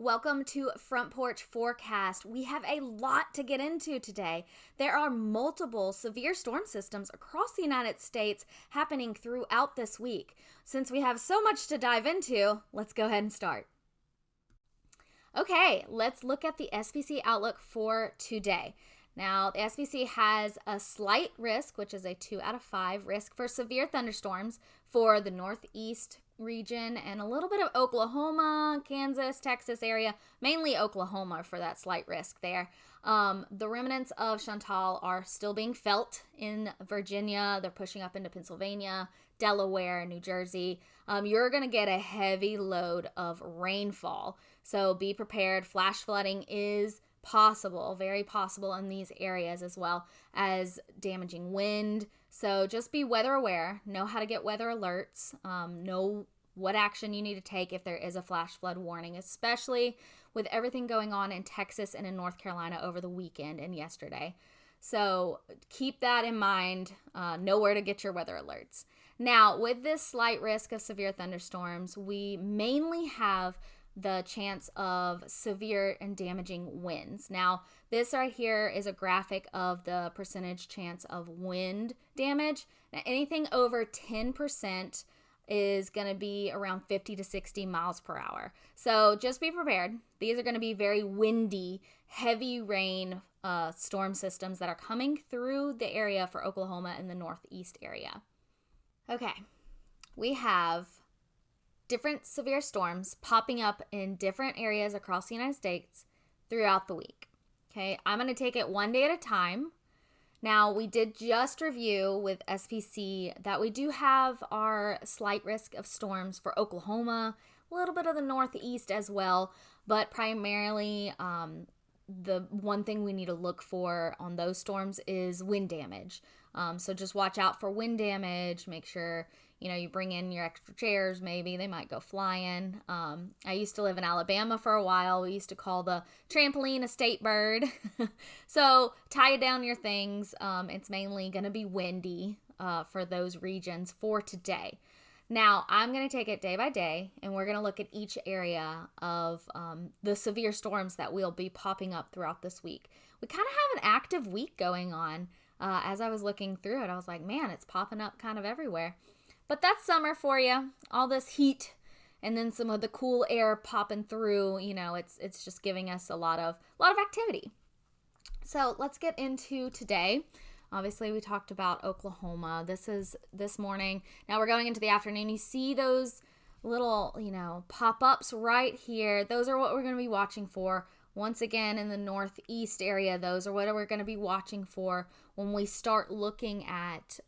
Welcome to Front Porch Forecast. We have a lot to get into today. There are multiple severe storm systems across the United States happening throughout this week. Since we have so much to dive into, let's go ahead and start. Okay, let's look at the SPC Outlook for today. Now, the SPC has a slight risk, which is a 2 out of 5 risk for severe thunderstorms for the northeast region and a little bit of Oklahoma, Kansas, Texas area, mainly Oklahoma for that slight risk there. The remnants of Chantal are still being felt in Virginia. They're pushing up into Pennsylvania, Delaware, New Jersey. You're going to get a heavy load of rainfall. So be prepared. Flash flooding is possible, very possible in these areas, as well as damaging wind. So just be weather aware, know how to get weather alerts, know what action you need to take if there is a flash flood warning, especially with everything going on in Texas and in North Carolina over the weekend and yesterday. So keep that in mind, know where to get your weather alerts. Now, with this slight risk of severe thunderstorms, we mainly have the chance of severe and damaging winds. Now, this right here is a graphic of the percentage chance of wind damage. Now, anything over 10% is going to be around 50 to 60 miles per hour. So just be prepared. These are going to be very windy, heavy rain storm systems that are coming through the area for Oklahoma and the northeast area. Okay, we have different severe storms popping up in different areas across the United States throughout the week. Okay, I'm going to take it one day at a time. Now, we did just review with SPC that we do have our slight risk of storms for Oklahoma, a little bit of the northeast as well, but primarily the one thing we need to look for on those storms is wind damage. So just watch out for wind damage, make sure you bring in your extra chairs, maybe they might go flying. I used to live in Alabama for a while. We used to call the trampoline a state bird. So tie down your things. It's mainly going to be windy for those regions for today. Now, I'm going to take it day by day, and we're going to look at each area of the severe storms that will be popping up throughout this week. We kind of have an active week going on. As I was looking through it, I was like, man, it's popping up kind of everywhere. But that's summer for you. All this heat and then some of the cool air popping through, it's just giving us a lot of activity. So let's get into today. Obviously, we talked about Oklahoma. This is this morning. Now we're going into the afternoon. You see those little, pop-ups right here. Those are what we're going to be watching for. Once again, in the northeast area, those are what we're going to be watching for when we start looking at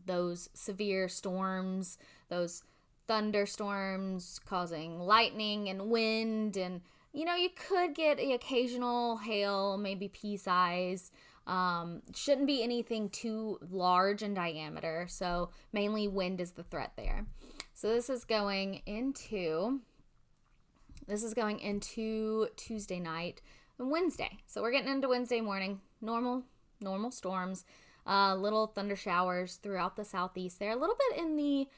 those severe storms, those thunderstorms causing lightning and wind. And, you could get the occasional hail, maybe pea-size. Shouldn't be anything too large in diameter. So mainly wind is the threat there. So this is going into Tuesday night and Wednesday. So we're getting into Wednesday morning. Normal storms, little thunder showers throughout the southeast there. A little bit in the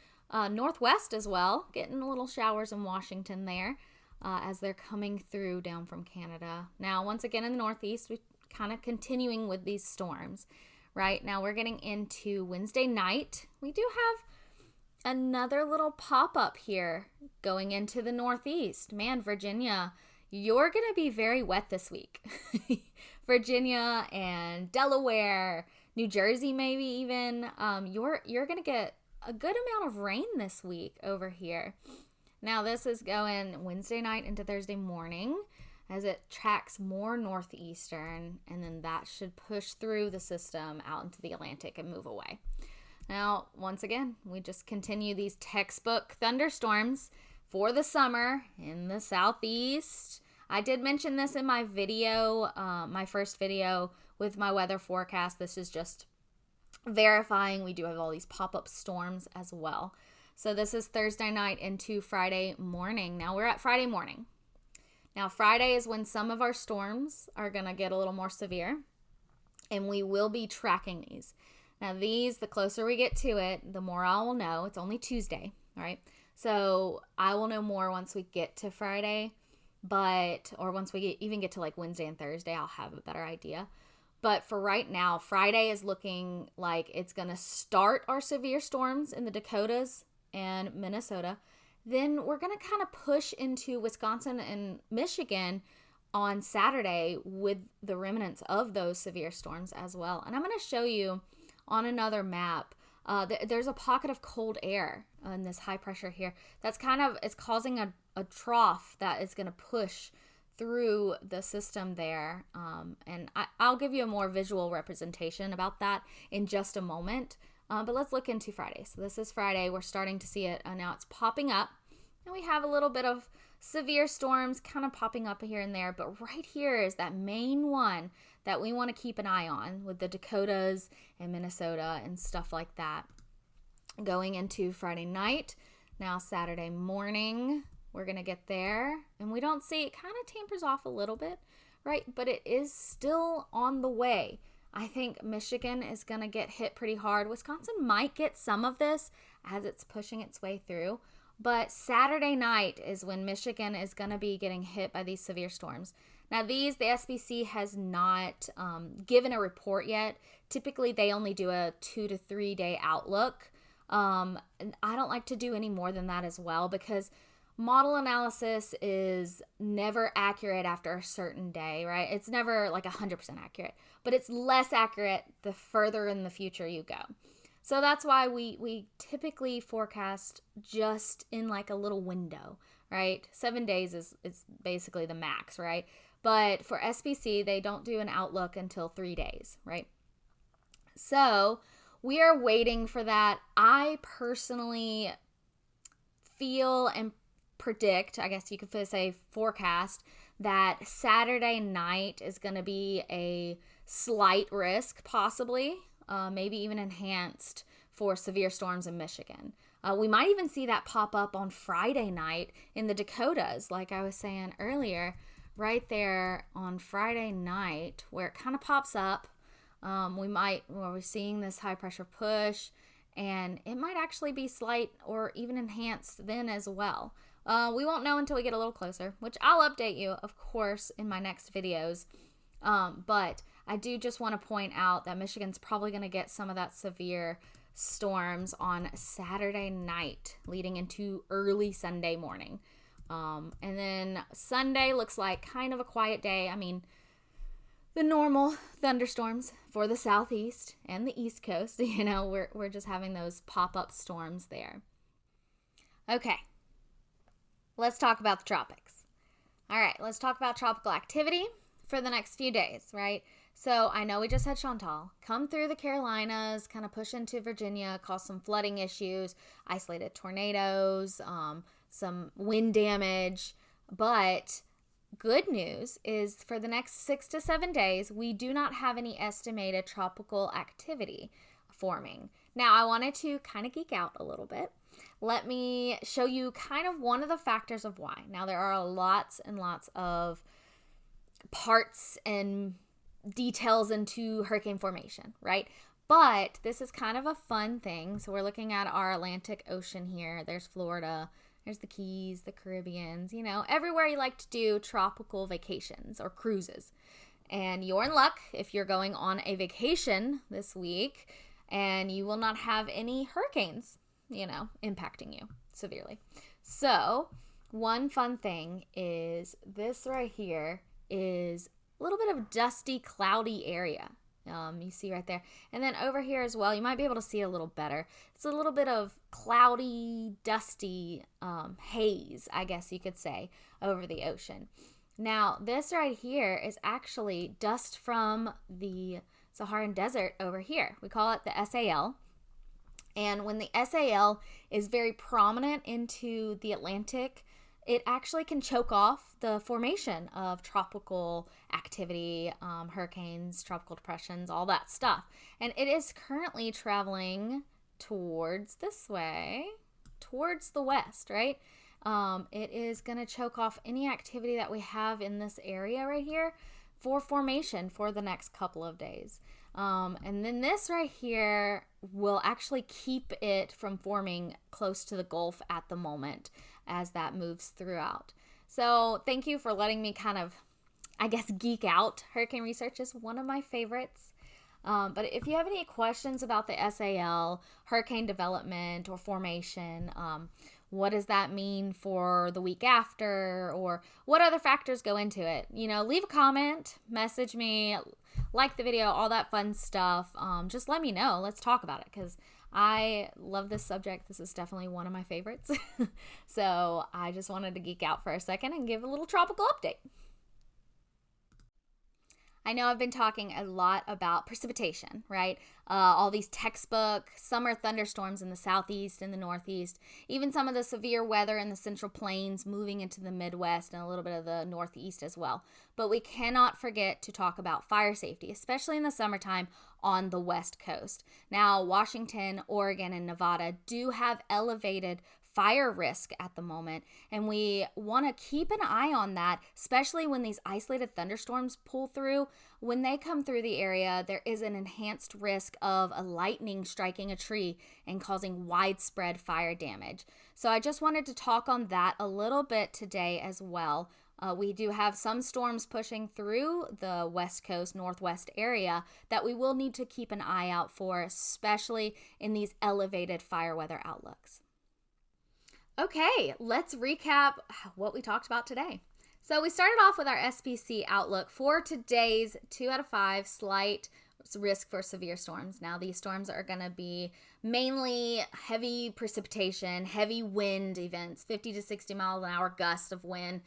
northwest as well. Getting little showers in Washington there as they're coming through down from Canada. Now, once again in the northeast, we kind of continuing with these storms. Right now we're getting into Wednesday night. We do have another little pop-up here going into the northeast. Man, Virginia, you're going to be very wet this week. Virginia and Delaware, New Jersey maybe even. You're going to get a good amount of rain this week over here. Now this is going Wednesday night into Thursday morning as it tracks more northeastern, and then that should push through the system out into the Atlantic and move away. Now, once again, we just continue these textbook thunderstorms for the summer in the southeast. I did mention this in my video, my first video with my weather forecast. This is just verifying we do have all these pop-up storms as well. So this is Thursday night into Friday morning. Now we're at Friday morning. Now Friday is when some of our storms are going to get a little more severe, and we will be tracking these. Now these, the closer we get to it, the more I will know. It's only Tuesday, all right? So I will know more once we get to Friday. or once we even get to like Wednesday and Thursday, I'll have a better idea. But for right now, Friday is looking like it's going to start our severe storms in the Dakotas and Minnesota. Then we're going to kind of push into Wisconsin and Michigan on Saturday with the remnants of those severe storms as well. And I'm going to show you on another map, there's a pocket of cold air in this high pressure here. It's causing a trough that is going to push through the system there. And I'll give you a more visual representation about that in just a moment. But let's look into Friday. So this is Friday. We're starting to see it. Now it's popping up. And we have a little bit of severe storms kind of popping up here and there. But right here is that main one that we want to keep an eye on with the Dakotas and Minnesota and stuff like that. Going into Friday night. Now Saturday morning, we're going to get there. And we don't see, it kind of tampers off a little bit, right? But it is still on the way. I think Michigan is going to get hit pretty hard. Wisconsin might get some of this as it's pushing its way through. But Saturday night is when Michigan is going to be getting hit by these severe storms. Now the SPC has not given a report yet. Typically they only do a 2 to 3 day outlook. And I don't like to do any more than that as well, because model analysis is never accurate after a certain day, right? It's never like 100% accurate, but it's less accurate the further in the future you go. So that's why we typically forecast just in like a little window, right? 7 days is basically the max, right? But for SPC, they don't do an outlook until 3 days, right? So we are waiting for that. I personally feel and predict, I guess you could say forecast, that Saturday night is going to be a slight risk, possibly, maybe even enhanced for severe storms in Michigan. We might even see that pop up on Friday night in the Dakotas, like I was saying earlier, right there on Friday night where it kind of pops up. We're seeing this high pressure push, and it might actually be slight or even enhanced then as well. We won't know until we get a little closer, which I'll update you, of course, in my next videos. But I do just want to point out that Michigan's probably going to get some of that severe storms on Saturday night leading into early Sunday morning. And then Sunday looks like kind of a quiet day. I mean, the normal thunderstorms for the southeast and the east coast, we're just having those pop-up storms there. Okay. Let's talk about the tropics. All right, let's talk about tropical activity for the next few days, right? So I know we just had Chantal come through the Carolinas, kind of push into Virginia, cause some flooding issues, isolated tornadoes, some wind damage. But good news is for the next 6 to 7 days, we do not have any estimated tropical activity forming. Now, I wanted to kind of geek out a little bit. Let me show you kind of one of the factors of why. Now, there are lots and lots of parts and details into hurricane formation, right? But this is kind of a fun thing. So we're looking at our Atlantic Ocean here. There's Florida, there's the Keys, the Caribbeans, everywhere you like to do tropical vacations or cruises. And you're in luck if you're going on a vacation this week and you will not have any hurricanes, impacting you severely. So one fun thing is this right here is a little bit of dusty, cloudy area. You see right there. And then over here as well, you might be able to see a little better. It's a little bit of cloudy, dusty haze, I guess you could say, over the ocean. Now, this right here is actually dust from the Saharan Desert over here. We call it the SAL. And when the SAL is very prominent into the Atlantic, it actually can choke off the formation of tropical activity, hurricanes, tropical depressions, all that stuff. And it is currently traveling towards this way, towards the west, right? It is going to choke off any activity that we have in this area right here for formation for the next couple of days. And then this right here will actually keep it from forming close to the Gulf at the moment as that moves throughout. So thank you for letting me kind of, I guess, geek out. Hurricane research is one of my favorites. But if you have any questions about the SAL, hurricane development or formation, what does that mean for the week after, or what other factors go into it? Leave a comment, message me, like the video, all that fun stuff. Just let me know. Let's talk about it, because I love this subject. This is definitely one of my favorites. So I just wanted to geek out for a second and give a little tropical update. I know I've been talking a lot about precipitation, right? All these textbook summer thunderstorms in the southeast and the northeast, even some of the severe weather in the central plains moving into the Midwest and a little bit of the northeast as well. But we cannot forget to talk about fire safety, especially in the summertime on the West Coast. Now, Washington, Oregon, and Nevada do have elevated fire risk at the moment, and we want to keep an eye on that, especially when these isolated thunderstorms pull through. When they come through the area, there is an enhanced risk of a lightning striking a tree and causing widespread fire damage. So I just wanted to talk on that a little bit today as well. We do have some storms pushing through the West Coast, Northwest area that we will need to keep an eye out for, especially in these elevated fire weather outlooks. Okay, let's recap what we talked about today. So we started off with our SPC Outlook for today's 2 out of 5 slight risk for severe storms. Now, these storms are going to be mainly heavy precipitation, heavy wind events, 50 to 60 miles an hour gusts of wind.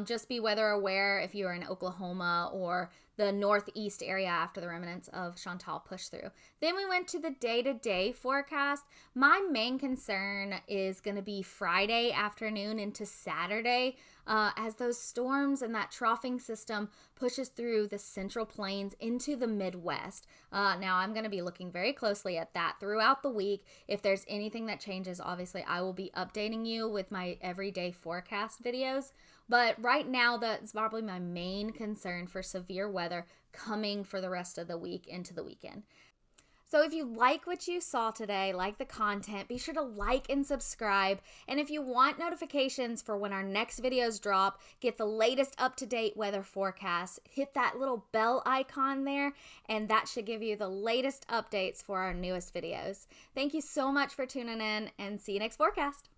Just be weather aware if you are in Oklahoma or the northeast area after the remnants of Chantal push through. Then we went to the day-to-day forecast. My main concern is going to be Friday afternoon into Saturday as those storms and that troughing system pushes through the central plains into the Midwest. Now, I'm going to be looking very closely at that throughout the week. If there's anything that changes, obviously, I will be updating you with my everyday forecast videos. But right now, that's probably my main concern for severe weather coming for the rest of the week into the weekend. So if you like what you saw today, like the content, be sure to like and subscribe. And if you want notifications for when our next videos drop, get the latest up-to-date weather forecast, hit that little bell icon there, and that should give you the latest updates for our newest videos. Thank you so much for tuning in, and see you next forecast.